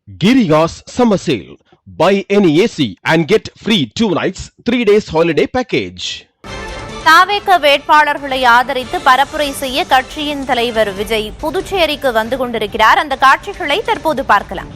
Giriga's summer sale. Buy any AC and get free 2 nights, 3 days holiday package. தாவேக வேட்பாளர்களை ஆதரித்து பரப்புரை செய்ய கட்சியின் தலைவர் விஜய் புதுச்சேரிக்கு வந்து கொண்டிருக்கிறார். அந்த காட்சிகளை தற்போது பார்க்கலாம்.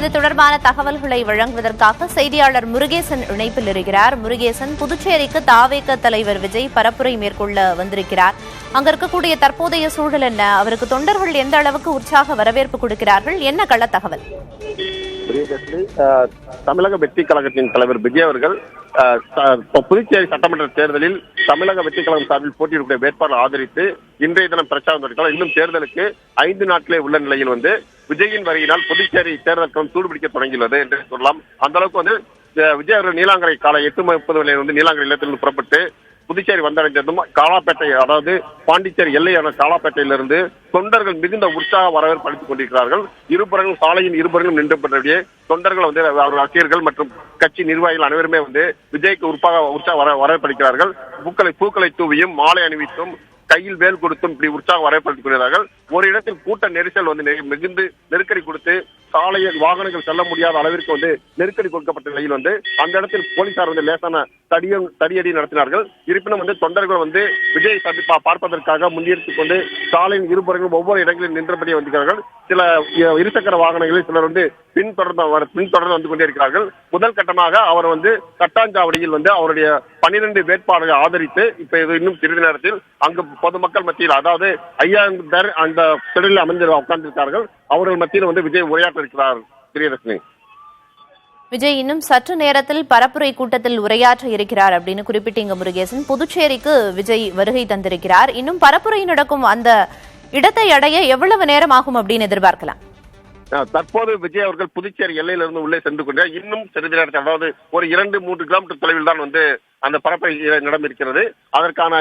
இது தொடர்பான தகவல்களை வழங்குவதற்காக செய்தியாளர் முருகேசன் இணைப்பில் இருக்கிறார். முருகேசன், புதுச்சேரிக்கு தாவேக தலைவர் விஜய் பரப்புரை மேற்கொள்ள வந்திருக்கிறார். அங்க இருக்கக்கூடிய தற்போதைய சூழல் என்ன? அவருக்கு தொண்டர்கள் எந்த அளவுக்கு உற்சாக வரவேற்பு கொடுக்கிறார்கள்? என்ன கள தகவல்? தமிழக வெற்றி கழகத்தின் தலைவர் விஜய் அவர்கள் புதுச்சேரி சட்டமன்ற தேர்தலில் தமிழக வெற்றி கழகம் சார்பில் போட்டியிடக்கூடிய வேட்பாளர் ஆதரித்து இன்றைய தினம் பிரச்சாரம் தொடங்கினார். இன்னும் தேர்தலுக்கு 5 நாட்களே உள்ள நிலையில் விஜயின் வருகையினால் புதுச்சேரி தேர்தல் களம் சூடுபிடிக்க தொடங்கியுள்ளது என்று சொல்லலாம். அந்த அளவுக்கு விஜய் அவர்கள் நீலாங்கரை காலை 8:30 நீலாங்கரை இல்லத்திலிருந்து புறப்பட்டு புதுச்சேரி வந்தடைந்ததும் காலாப்பேட்டை, அதாவது பாண்டிச்சேரி எல்லையான காலாப்பேட்டையிலிருந்து தொண்டர்கள் மிகுந்த உற்சாக வரவேற்பு அளித்துக் கொண்டிருக்கிறார்கள். இருபுறங்களும் சாலையின் இருபுறங்களும் நின்று தொண்டர்கள் அவர் ரசிகர்கள் மற்றும் கட்சி நிர்வாகிகள் அனைவருமே விஜய்க்கு உற்சாக வரவேற்பு அளிக்கிறார்கள். பூக்களை தூவியும் மாலை அணிவித்தும் கையில் வேல் கொடுத்தும் இப்படி உற்சாக வரவேற்படுத்திக் கொள்கிறார்கள். ஒரு இடத்தில் கூட்ட நெரிசல் மிகுந்து நெருக்கடி கொடுத்து சாலையில் வாகனங்கள் செல்ல முடியாத அளவிற்கு நெருக்கடி கொடுக்கப்பட்ட நிலையில் அந்த இடத்தில் போலீசார் லேசான தடியடி நடத்தினார்கள். இருப்பினும் தொண்டர்கள் விஜய் பார்ப்பதற்காக முன்னிறுத்திக் கொண்டு சாலையின் இருபுறங்களும் ஒவ்வொரு இடங்களில் நின்றபடியே வந்திருக்கிறார்கள். சில இருசக்கர வாகனங்களில் சிலர் பின்தொடர்ந்து வந்து கொண்டிருக்கிறார்கள். முதல் கட்டமாக அவர் கட்டாஞ்சாவடியில் அவருடைய 12 வேட்பாளர்களை ஆதரித்து இப்ப இன்னும் சிறிது நேரத்தில் அங்கு பொதுமக்கள் மத்தியில், அதாவது 5000 பேர் அந்த திடலில் அமைந்து உட்கார்ந்திருக்கிறார்கள். அவர்கள் மத்தியில் விஜய் உரையாற்ற இருக்கிறார். பிரியதர்ஷினி, விஜய் இன்னும் சற்று நேரத்தில் பரப்புரை கூட்டத்தில் உரையாற்ற இருக்கிறார் அப்படின்னு குறிப்பிட்டீங்க முருகேசன். புதுச்சேரிக்கு விஜய் வருகை தந்திருக்கிறார். இன்னும் பரப்புரை நடக்கும் அந்த இடத்தை அடைய எவ்வளவு நேரம் ஆகும் அப்படின்னு எதிர்பார்க்கலாம்? தற்போது விஜய் அவர்கள் புதுச்சேரி எல்லையிலிருந்து உள்ளே சென்று கொண்டு இன்னும் சிறிது நேரத்தில், அதாவது ஒரு 2-3 கிலோமீட்டர் தொலைவில் தான் அந்த பரப்புரை நடந்திருக்கிறது. அதற்கான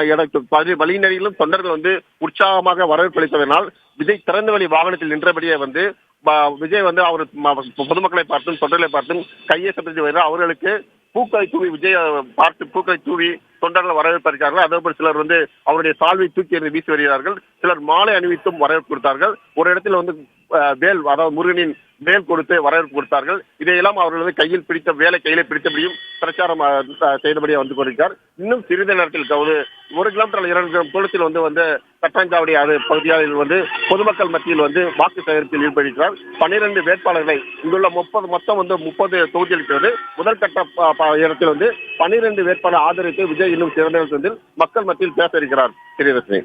வழிநெறியிலும் தொண்டர்கள் உற்சாகமாக வரவேற்பு அளித்ததனால் விஜய் திறந்தவெளி வாகனத்தில் நின்றபடியே விஜய் அவர் பொதுமக்களை பார்த்தும் தொண்டர்களை பார்த்தும் கையை சப்பித்து வருகிறார். அவர்களுக்கு பூக்களை தூவி விஜய் பார்த்து பூக்களை தூவி தொண்டர்கள் வரவேற்பு அளிக்கிறார்கள். அதேபோல் சிலர் அவருடைய சால்வை தூக்கி எறிந்து வீசி வருகிறார்கள். சிலர் மாலை அணிவித்தும் வரவேற்பு கொடுத்தார்கள். ஒரு இடத்தில் வேல், அதாவது முருகனின் வேல் கொடுத்து வரவேற்பு கொடுத்தார்கள். இதையெல்லாம் அவர்கள் கையில் கையில பிடித்தபடியும் பிரச்சாரம் செய்தபடியே வந்து கொண்டிருக்கிறார். இன்னும் சிறிது நேரத்தில் 1 கிலோமீட்டர் 2 கிலோமீட்டர் தூரத்தில் தட்டாஞ்சாவடி பகுதியில் பொதுமக்கள் மத்தியில் வாக்கு சேகரிப்பில் ஈடுபடுகிறார். 12 வேட்பாளர்களை இங்குள்ள மொத்தம் 30 தொகுதி இருக்கிறது. முதல் கட்ட இடத்தில் 12 வேட்பாளர் ஆதரித்து விஜய் இன்னும் சிறந்த நேரத்தில் மக்கள் மத்தியில் பேச இருக்கிறார். பிரியதர்ஷினி,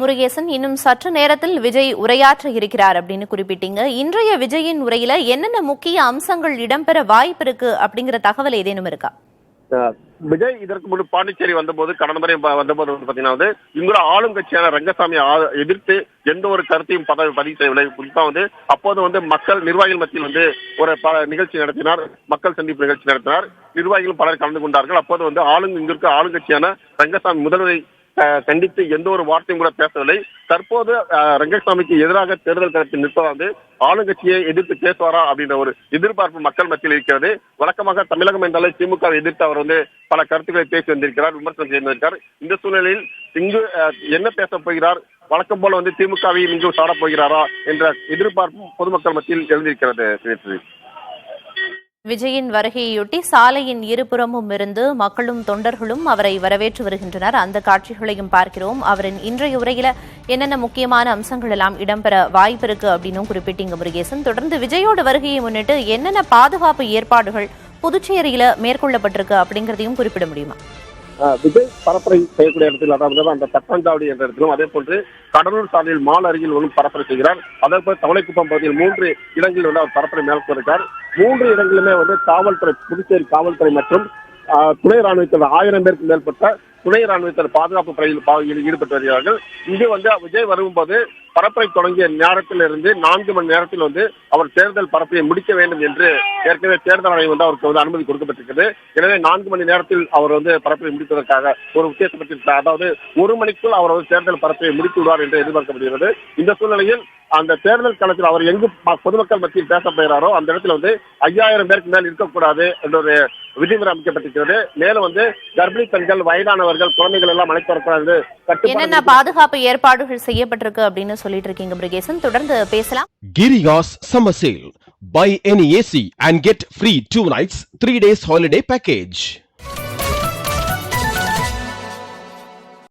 முருகேசன், இன்னும் சற்று நேரத்தில் விஜய் உரையாற்ற இருக்கிறார் அப்படின்னு குறிப்பிட்டீங்க. இன்றைய விஜயின் உரையில என்னென்ன முக்கிய அம்சங்கள் இடம்பெற வாய்ப்பு இருக்கு அப்படிங்கிற தகவல் ஏதேனும் இருக்கா? விஜய் இதற்கு முன்பு பாண்டிச்சேரி வந்தபோது, கடந்த முறை வந்தபோது பாத்தீங்கன்னா இங்குள்ள ஆளும் கட்சியான ரங்கசாமியை எதிர்த்து எந்த ஒரு கருத்தையும் பதிவு செய்யவில்லை. குறிப்பா அப்போது மக்கள் நிர்வாகிகள் மத்தியில் ஒரு நிகழ்ச்சி நடத்தினார், மக்கள் சந்திப்பு நிகழ்ச்சி நடத்தினார். நிர்வாகிகளும் பலர் கலந்து கொண்டார்கள். அப்போது இங்கிருக்க ஆளுங்கட்சியான ரங்கசாமி முதல்வரை கண்டித்து எந்த ஒரு வார்த்தையும் கூட பேசவில்லை. தற்போது ரங்கசாமிக்கு எதிராக தேர்தல் களத்தில் நிற்பதாக ஆளுங்கட்சியை எதிர்த்து பேசுவாரா அப்படின்ற ஒரு எதிர்பார்ப்பு மக்கள் மத்தியில் இருக்கிறது. வழக்கமாக தமிழகம் என்றாலே திமுகவை எதிர்த்து அவர் பல கருத்துக்களை பேசி வந்திருக்கிறார், விமர்சனம் செய்து வந்திருக்கிறார். இந்த சூழ்நிலையில் இங்கு என்ன பேச போகிறார், வழக்கம் போல திமுகவை இங்கு சாடப் போகிறாரா என்ற எதிர்பார்ப்பும் பொதுமக்கள் மத்தியில் எழுந்திருக்கிறது. விஜயின் வருகையொட்டி சாலையின் இருபுறமும் இருந்து மக்களும் தொண்டர்களும் அவரை வரவேற்று வருகின்றனர். அந்த காட்சிகளையும் பார்க்கிறோம். அவரின் இன்றைய உரையில என்னென்ன முக்கியமான அம்சங்கள் எல்லாம் இடம்பெற வாய்ப்பு இருக்கு அப்படின்னு குறிப்பிட்டீங்க முருகேசன். தொடர்ந்து விஜயோட வருகையை முன்னிட்டு என்னென்ன பாதுகாப்பு ஏற்பாடுகள் புதுச்சேரியில மேற்கொள்ளப்பட்டிருக்கு அப்படிங்கறதையும் குறிப்பிட முடியுமா? விஜய் பரப்புரை செய்யக்கூடிய இடத்தில், அதாவது அந்த தட்டாஞ்சாவடி என்ற இடத்திலும், அதே போன்று கடலூர் சாலையில் மால் அருகில் பரப்புரை செய்கிறார். அதே போல தவளைக்குப்பம் பகுதியில் 3 இடங்களில் அவர் பரப்புரை மேற்கொள்கிறார். 3 இடங்களிலுமே காவல்துறை, புதுச்சேரி காவல்துறை மற்றும் துணை ராணுவத்தில் 1000 பேருக்கு மேற்பட்ட துணை ராணுவத்தினர் பாதுகாப்பு படையில் ஈடுபட்டு வருகிறார்கள். இங்கு விஜய் வரும்போது பரப்புரை தொடங்கிய நேரத்திலிருந்து 4 மணி நேரத்தில் அவர் தேர்தல் பரப்பை முடிக்க வேண்டும் என்று ஏற்கனவே தேர்தல் ஆணையம் அவருக்கு அனுமதி கொடுக்கப்பட்டிருக்கிறது. எனவே 4 மணி நேரத்தில் அவர் பரப்பை முடிப்பதற்காக ஒரு உத்தேசப்பட்டிருக்கிறார். அதாவது 1 மணிக்குள் அவர் தேர்தல் பரப்பை முடித்து விடுவார் என்று எதிர்பார்க்கப்படுகிறது. இந்த சூழ்நிலையில் அந்த தேர்தல் களத்தில் அவர் எங்கு பொதுமக்கள் மத்தியில் பேசப்படுகிறாரோ அந்த இடத்துல 5000 பேருக்கு மேல் இருக்கக்கூடாது என்ற ஒரு விதிமுறை அமைக்கப்பட்டிருக்கிறது. மேலும் கர்ப்பிணி பெண்கள், வயதானவர்கள், குழந்தைகள் எல்லாம் அழைத்து வரக்கூடாது. என்னென்ன பாதுகாப்பு ஏற்பாடுகள் செய்யப்பட்டிருக்கு அப்படின்னு சொல்லிட்டு இருக்கீங்க முருகேசன், தொடர்ந்து பேசலாம். Girigas Summer Sale. Buy any AC and get free 2 nights, 3 days holiday package.